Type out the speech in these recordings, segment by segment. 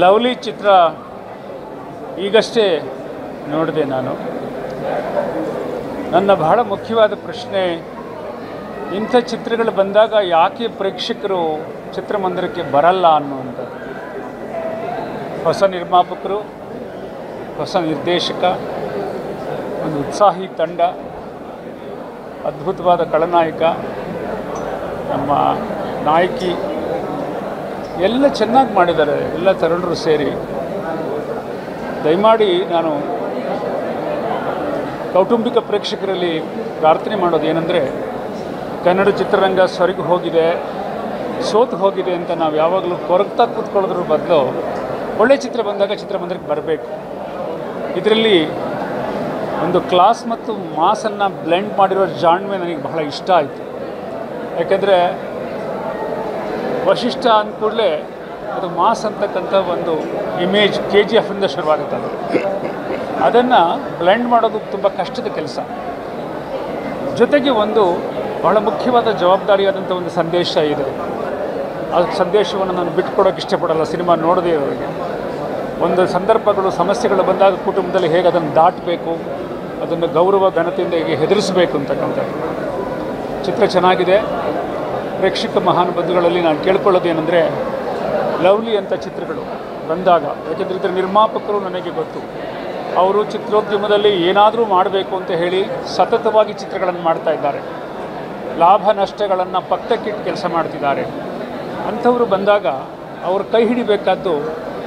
Lovely ಚಿತ್ರ ಈಗಷ್ಟೇ ನೋಡಿದೆ ನಾನು. ನನ್ನ ಬಹಳ ಮುಖ್ಯವಾದ ಪ್ರಶ್ನೆ, ಇಂಥ ಚಿತ್ರಗಳು ಬಂದಾಗ ಯಾಕೆ ಪ್ರೇಕ್ಷಕರು ಚಿತ್ರಮಂದಿರಕ್ಕೆ ಬರಲ್ಲ ಅನ್ನುವಂಥದ್ದು. ಹೊಸ ನಿರ್ಮಾಪಕರು, ಹೊಸ ನಿರ್ದೇಶಕ, ಒಂದು ಉತ್ಸಾಹಿ ತಂಡ, ಅದ್ಭುತವಾದ ಖಳನಾಯಕ, ನಮ್ಮ ನಾಯಕಿ ಎಲ್ಲ ಚೆನ್ನಾಗಿ ಮಾಡಿದ್ದಾರೆ. ಎಲ್ಲ ತರುಣರು ಸೇರಿ ದಯಮಾಡಿ ನಾನು ಕೌಟುಂಬಿಕ ಪ್ರೇಕ್ಷಕರಲ್ಲಿ ಪ್ರಾರ್ಥನೆ ಮಾಡೋದು ಏನಂದರೆ, ಕನ್ನಡ ಚಿತ್ರರಂಗ ಸೊರಗಿ ಹೋಗಿದೆ, ಸೋತು ಹೋಗಿದೆ ಅಂತ ನಾವು ಯಾವಾಗಲೂ ಕೊರಗ್ತಾ ಕೂತ್ಕೊಳ್ಳೋದ್ರ ಬದಲು ಒಳ್ಳೆಯ ಚಿತ್ರ ಬಂದಾಗ ಚಿತ್ರಮಂದಿರಕ್ಕೆ ಬರಬೇಕು. ಇದರಲ್ಲಿ ಒಂದು ಕ್ಲಾಸ್ ಮತ್ತು ಮಾಸನ್ನು ಬ್ಲೆಂಡ್ ಮಾಡಿರೋ ಜಾಣ್ಮೆ ನನಗೆ ಬಹಳ ಇಷ್ಟ ಆಯಿತು. ಯಾಕೆಂದರೆ ವಶಿಷ್ಠ ಅಂದ ಕೂಡಲೇ ಅದು ಮಾಸ್ ಅಂತಕ್ಕಂಥ ಒಂದು ಇಮೇಜ್ KGF ಇಂದ ಶುರುವಾಗುತ್ತೆ. ಅದನ್ನು ಬ್ಲೆಂಡ್ ಮಾಡೋದು ತುಂಬ ಕಷ್ಟದ ಕೆಲಸ. ಜೊತೆಗೆ ಒಂದು ಬಹಳ ಮುಖ್ಯವಾದ ಜವಾಬ್ದಾರಿಯಾದಂಥ ಒಂದು ಸಂದೇಶ ಇದೆ. ಆ ಸಂದೇಶವನ್ನು ನಾನು ಬಿಟ್ಕೊಡೋಕ್ಕೆ ಇಷ್ಟಪಡಲ್ಲ. ಸಿನಿಮಾ ನೋಡದೇ ಇರೋರಿಗೆ ಒಂದು ಸಂದರ್ಭಗಳು, ಸಮಸ್ಯೆಗಳು ಬಂದಾಗ ಕುಟುಂಬದಲ್ಲಿ ಹೇಗೆ ಅದನ್ನು ದಾಟಬೇಕು, ಅದನ್ನು ಗೌರವ ಘನತೆಯಿಂದ ಹೇಗೆ ಹೆದರಿಸಬೇಕು ಅಂತಕ್ಕಂಥದ್ದು. ಚಿತ್ರ ಚೆನ್ನಾಗಿದೆ. ಪ್ರೇಕ್ಷಕ ಮಹಾನುಭಾವಗಳಲ್ಲಿ ನಾನು ಕೇಳ್ಕೊಳ್ಳೋದೇನೆಂದರೆ, ಲವ್ಲಿ ಅಂತ ಚಿತ್ರಗಳು ಬಂದಾಗ, ಯಾಕೆಂದರೆ ಇದರ ನಿರ್ಮಾಪಕರು ನನಗೆ ಗೊತ್ತು, ಅವರು ಚಿತ್ರೋದ್ಯಮದಲ್ಲಿ ಏನಾದರೂ ಮಾಡಬೇಕು ಅಂತ ಹೇಳಿ ಸತತವಾಗಿ ಚಿತ್ರಗಳನ್ನು ಮಾಡ್ತಾ ಇದ್ದಾರೆ. ಲಾಭ ನಷ್ಟಗಳನ್ನು ಪಕ್ಕಕ್ಕಿಟ್ಟು ಕೆಲಸ ಮಾಡ್ತಿದ್ದಾರೆ. ಅಂಥವರು ಬಂದಾಗ ಅವರು ಕೈ ಹಿಡಿಬೇಕಾದ್ದು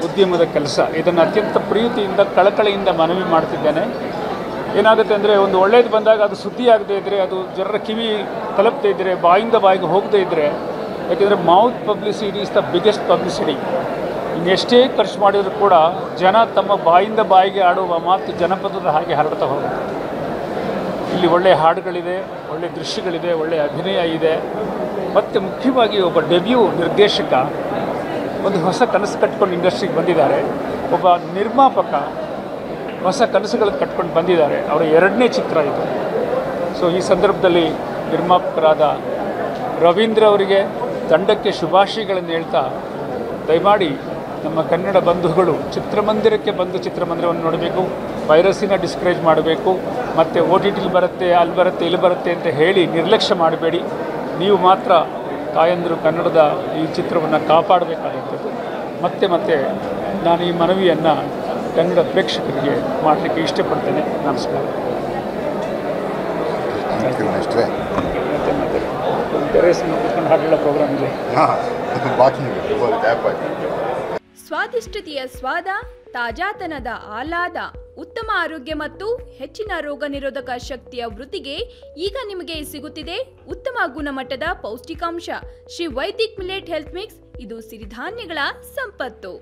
ಉದ್ಯಮದ ಕೆಲಸ. ಇದನ್ನು ಅತ್ಯಂತ ಪ್ರೀತಿಯಿಂದ, ಕಳಕಳಿಯಿಂದ ಮನವಿ ಮಾಡ್ತಿದ್ದೇನೆ. ಏನಾಗುತ್ತೆ ಅಂದರೆ, ಒಂದು ಒಳ್ಳೇದು ಬಂದಾಗ ಅದು ಸುದ್ದಿ ಆಗದೇ ಇದ್ದರೆ, ಅದು ಜನರ ಕಿವಿ ತಲುಪದೇ ಇದ್ದರೆ, ಬಾಯಿಂದ ಬಾಯಿಗೆ ಹೋಗದೇ ಇದ್ದರೆ, ಯಾಕೆಂದರೆ mouth publicity is the biggest publicity. ಇನ್ನೆಷ್ಟೇ ಖರ್ಚು ಮಾಡಿದರೂ ಕೂಡ ಜನ ತಮ್ಮ ಬಾಯಿಂದ ಬಾಯಿಗೆ ಆಡುವ ಮಾತು ಜನಪದದ ಹಾಗೆ ಹರಡ್ತಾ ಹೋಗುತ್ತೆ. ಇಲ್ಲಿ ಒಳ್ಳೆಯ ಹಾಡುಗಳಿದೆ, ಒಳ್ಳೆಯ ದೃಶ್ಯಗಳಿದೆ, ಒಳ್ಳೆಯ ಅಭಿನಯ ಇದೆ. ಮತ್ತು ಮುಖ್ಯವಾಗಿ ಒಬ್ಬ ಡೆಬ್ಯೂ ನಿರ್ದೇಶಕ ಒಂದು ಹೊಸ ಕನಸು ಕಟ್ಕೊಂಡು ಇಂಡಸ್ಟ್ರಿಗೆ ಬಂದಿದ್ದಾರೆ. ಒಬ್ಬ ನಿರ್ಮಾಪಕ ಹೊಸ ಕನಸುಗಳನ್ನು ಕಟ್ಕೊಂಡು ಬಂದಿದ್ದಾರೆ. ಅವರ 2ನೇ ಚಿತ್ರ ಇದು. ಸೊ ಈ ಸಂದರ್ಭದಲ್ಲಿ ನಿರ್ಮಾಪಕರಾದ ರವೀಂದ್ರ ಅವರಿಗೆ, ತಂಡಕ್ಕೆ ಶುಭಾಶಯಗಳನ್ನು ಹೇಳ್ತಾ, ದಯಮಾಡಿ ನಮ್ಮ ಕನ್ನಡ ಬಂಧುಗಳು ಚಿತ್ರಮಂದಿರಕ್ಕೆ ಬಂದು ಚಿತ್ರಮಂದಿರವನ್ನು ನೋಡಬೇಕು. ವೈರಸ್ಸಿನ ಡಿಸ್ಕರೇಜ್ ಮಾಡಬೇಕು. ಮತ್ತು OTTಲಿ ಬರುತ್ತೆ, ಅಲ್ಲಿ ಬರುತ್ತೆ, ಇಲ್ಲಿ ಬರುತ್ತೆ ಅಂತ ಹೇಳಿ ನಿರ್ಲಕ್ಷ್ಯ ಮಾಡಬೇಡಿ. ನೀವು ಮಾತ್ರ ತಾಯಂದಿರು ಕನ್ನಡದ ಈ ಚಿತ್ರವನ್ನು ಕಾಪಾಡಬೇಕಾದಂಥದ್ದು. ಮತ್ತೆ ನಾನು ಈ ಮನವಿಯನ್ನು ಕನ್ನಡ ಪ್ರೇಕ್ಷಕರಿಗೆ ಮಾಡಲಿಕ್ಕೆ ಇಷ್ಟಪಡ್ತೇನೆ. ನಮಸ್ಕಾರ. ಟೆರೇಸ್ ಕೂತ್ಕೊಂಡು ಹಾಗೆಲ್ಲ ಪ್ರೋಗ್ರಾಮ್ ಇದೆ. ಸ್ವಾದಿಷ್ಟತೆಯ ಸ್ವಾದ, ತಾಜಾತನದ ಆಹ್ಲಾದ, ಉತ್ತಮ ಆರೋಗ್ಯ ಮತ್ತು ಹೆಚ್ಚಿನ ರೋಗ ನಿರೋಧಕ ಶಕ್ತಿಯ ವೃದ್ಧಿಗೆ ಈಗ ನಿಮಗೆ ಸಿಗುತ್ತಿದೆ ಉತ್ತಮ ಗುಣಮಟ್ಟದ ಪೌಷ್ಟಿಕಾಂಶ. Shri Vaidik millet health mix. ಇದು ಸಿರಿಧಾನ್ಯಗಳ ಸಂಪತ್ತು.